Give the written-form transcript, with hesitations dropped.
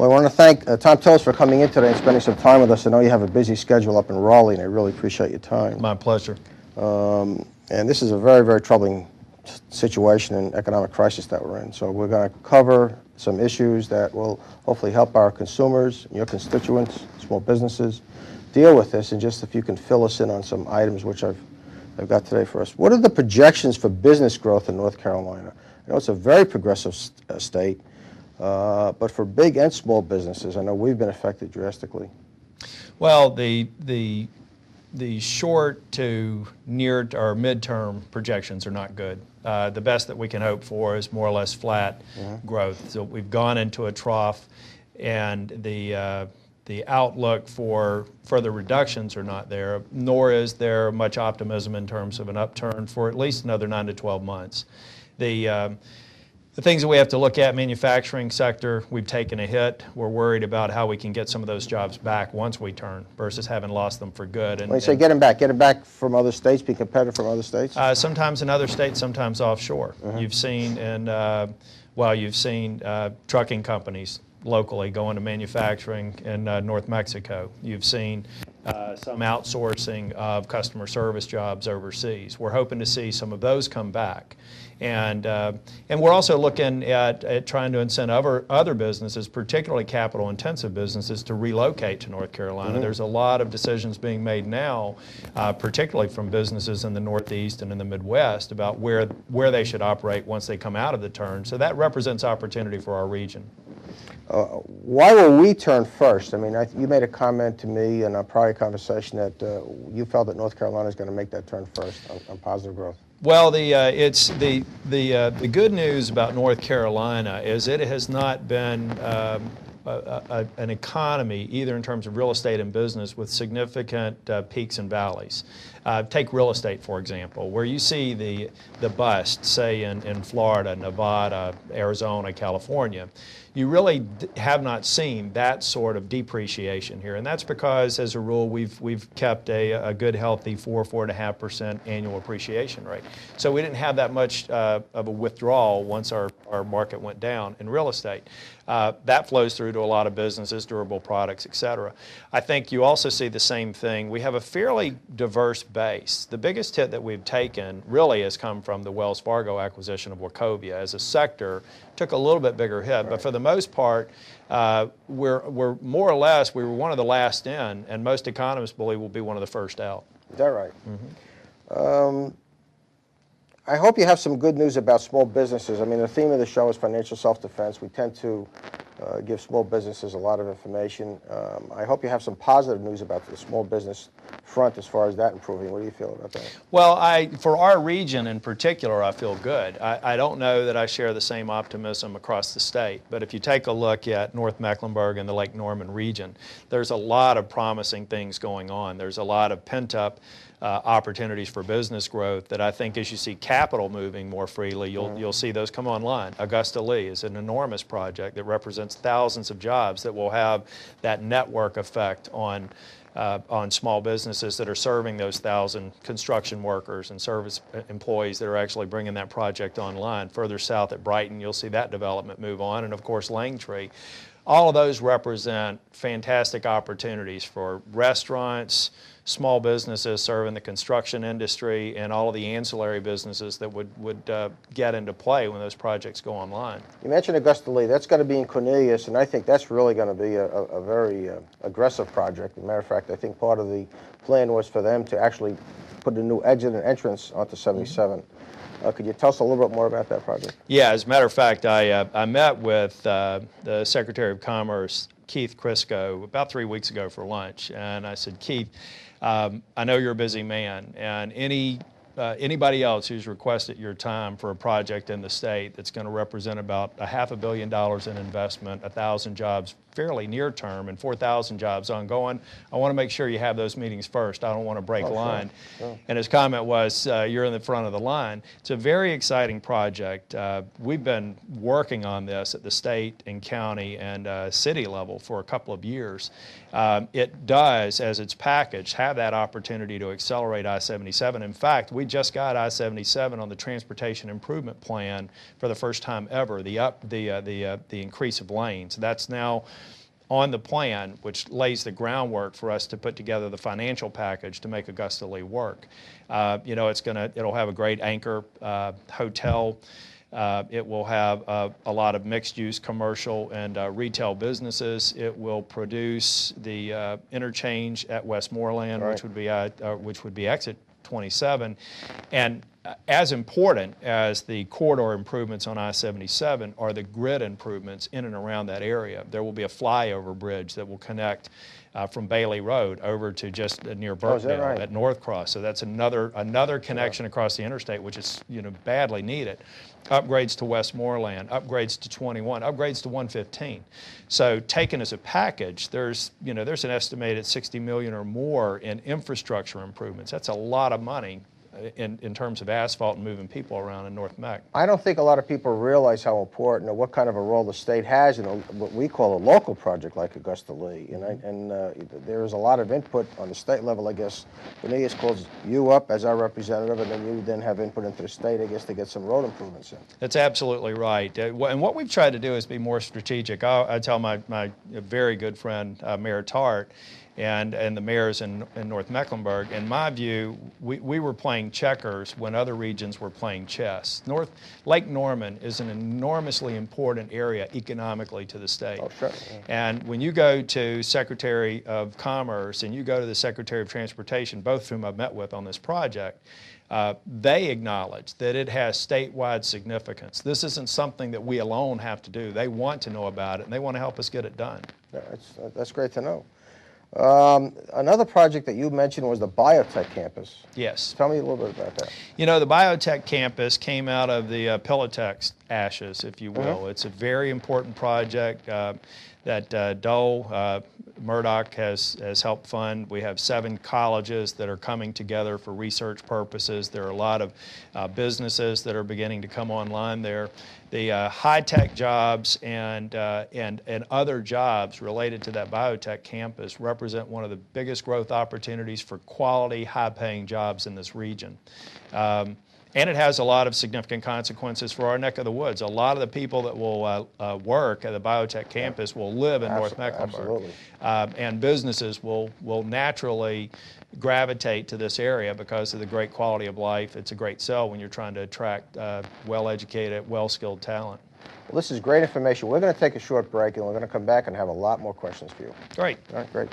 Well, I want to thank Thom Tillis for coming in today and spending some time with us. I know you have a busy schedule up in Raleigh, and I really appreciate your time. My pleasure. And this is a very, very troubling situation and economic crisis that we're in. So we're going to cover some issues that will hopefully help our consumers, your constituents, small businesses, deal with this. And just if you can fill us in on some items which I've got today for us. What are the projections for business growth in North Carolina? I know it's a very progressive state, but for big and small businesses, I know we've been affected drastically. Well, the short to near or midterm projections are not good. The best that we can hope for is more or less flat growth. So we've gone into a trough, and the outlook for further reductions are not there, nor is there much optimism in terms of an upturn for at least another 9 to 12 months. The things that we have to look at, manufacturing sector, we've taken a hit. We're worried about how we can get some of those jobs back once we turn versus having lost them for good. When you say get them back from other states, be competitive from other states? Sometimes in other states, sometimes offshore. You've seen trucking companies locally going to manufacturing in North Mexico. You've seen some outsourcing of customer service jobs overseas. We're hoping to see some of those come back. And we're also looking at trying to incent other businesses, particularly capital-intensive businesses, to relocate to North Carolina. There's a lot of decisions being made now, particularly from businesses in the Northeast and in the Midwest, about where they should operate once they come out of the turn. So that represents opportunity for our region. Why will we turn first? I mean, you made a comment to me in a prior conversation that you felt that North Carolina is going to make that turn first on positive growth. Well, the good news about North Carolina is it has not been an economy, either in terms of real estate and business, with significant peaks and valleys. Take real estate, for example, where you see the bust, say in Florida, Nevada, Arizona, California. You really have not seen that sort of depreciation here, and that's because, as a rule, we've kept a good, healthy 4.5% annual appreciation rate. So we didn't have that much of a withdrawal once our market went down in real estate. That flows through to a lot of businesses, durable products, et cetera. I think you also see the same thing. We have a fairly diverse base. The biggest hit that we've taken really has come from the Wells Fargo acquisition of Wachovia. As a sector, took a little bit bigger hit, but for the most part, we're more or less, we were one of the last in, and most economists believe we'll be one of the first out. Is that right? I hope you have some good news about small businesses. I mean, the theme of the show is financial self-defense. We tend to give small businesses a lot of information. I hope you have some positive news about the small business front as far as that improving. What do you feel about that? Well, for our region in particular, I feel good. I don't know that I share the same optimism across the state, but if you take a look at North Mecklenburg and the Lake Norman region, there's a lot of promising things going on. There's a lot of pent-up opportunities for business growth that I think as you see capital moving more freely, you'll see those come online. Augusta Lee is an enormous project that represents thousands of jobs that will have that network effect on small businesses that are serving those 1,000 construction workers and service employees that are actually bringing that project online. Further south at Brighton, you'll see that development move on, and of course Langtree. All of those represent fantastic opportunities for restaurants, small businesses serving the construction industry, and all of the ancillary businesses that would get into play when those projects go online. You mentioned Augusta Lee. That's going to be in Cornelius, and I think that's really going to be a very aggressive project. As a matter of fact, I think part of the plan was for them to actually put a new exit and entrance onto 77. Could you tell us a little bit more about that project? Yeah, as a matter of fact, I met with the Secretary of Commerce, Keith Crisco, about 3 weeks ago for lunch, and I said, Keith, I know you're a busy man, and anybody else who's requested your time for a project in the state that's going to represent about $500 million in investment, 1,000 jobs fairly near term, and 4,000 jobs ongoing, I want to make sure you have those meetings first. I don't want to break line. Sure. And his comment was, you're in the front of the line. It's a very exciting project. We've been working on this at the state and county and city level for a couple of years. It does, as it's packaged, have that opportunity to accelerate I-77. In fact, we just got I-77 on the Transportation Improvement Plan for the first time ever, the increase of lanes. That's now on the plan, which lays the groundwork for us to put together the financial package to make Augusta Lee work. You know, it'll have a great anchor hotel. It will have a lot of mixed-use commercial and retail businesses. It will produce the interchange at Westmoreland, right, which would be exit 27, and as important as the corridor improvements on I-77 are the grid improvements in and around that area. There will be a flyover bridge that will connect from Bailey Road over to just near Burkdale right? at North Cross. So that's another connection across the interstate, which is, you know, badly needed. Upgrades to Westmoreland, upgrades to 21, upgrades to 115. So taken as a package, there's an estimated $60 million or more in infrastructure improvements. That's a lot of money in terms of asphalt and moving people around in North Meck. I don't think a lot of people realize how important or what kind of a role the state has in what we call a local project like Augusta Lee. And there is a lot of input on the state level, I guess. Benitez calls you up as our representative, and then you then have input into the state, I guess, to get some road improvements in. That's absolutely right. And what we've tried to do is be more strategic. I tell my very good friend, Mayor Tart, and the mayors in North Mecklenburg, in my view, we were playing checkers when other regions were playing chess. Lake Norman is an enormously important area economically to the state. Oh, sure. Yeah. And when you go to Secretary of Commerce and you go to the Secretary of Transportation, both whom I've met with on this project, they acknowledge that it has statewide significance. This isn't something that we alone have to do. They want to know about it, and they want to help us get it done. Yeah, that's great to know. Another project that you mentioned was the biotech campus. Yes. Tell me a little bit about that. You know, the biotech campus came out of the Pilatex ashes, if you will. It's a very important project that Dole Murdoch has helped fund. We have 7 colleges that are coming together for research purposes. There are a lot of businesses that are beginning to come online there. The high-tech jobs and other jobs related to that biotech campus represent one of the biggest growth opportunities for quality, high-paying jobs in this region. And it has a lot of significant consequences for our neck of the woods. A lot of the people that will work at the biotech campus will live in North Mecklenburg. Absolutely. And businesses will naturally gravitate to this area because of the great quality of life. It's a great sell when you're trying to attract well-educated, well-skilled talent. Well, this is great information. We're going to take a short break, and we're going to come back and have a lot more questions for you. Great. All right, great.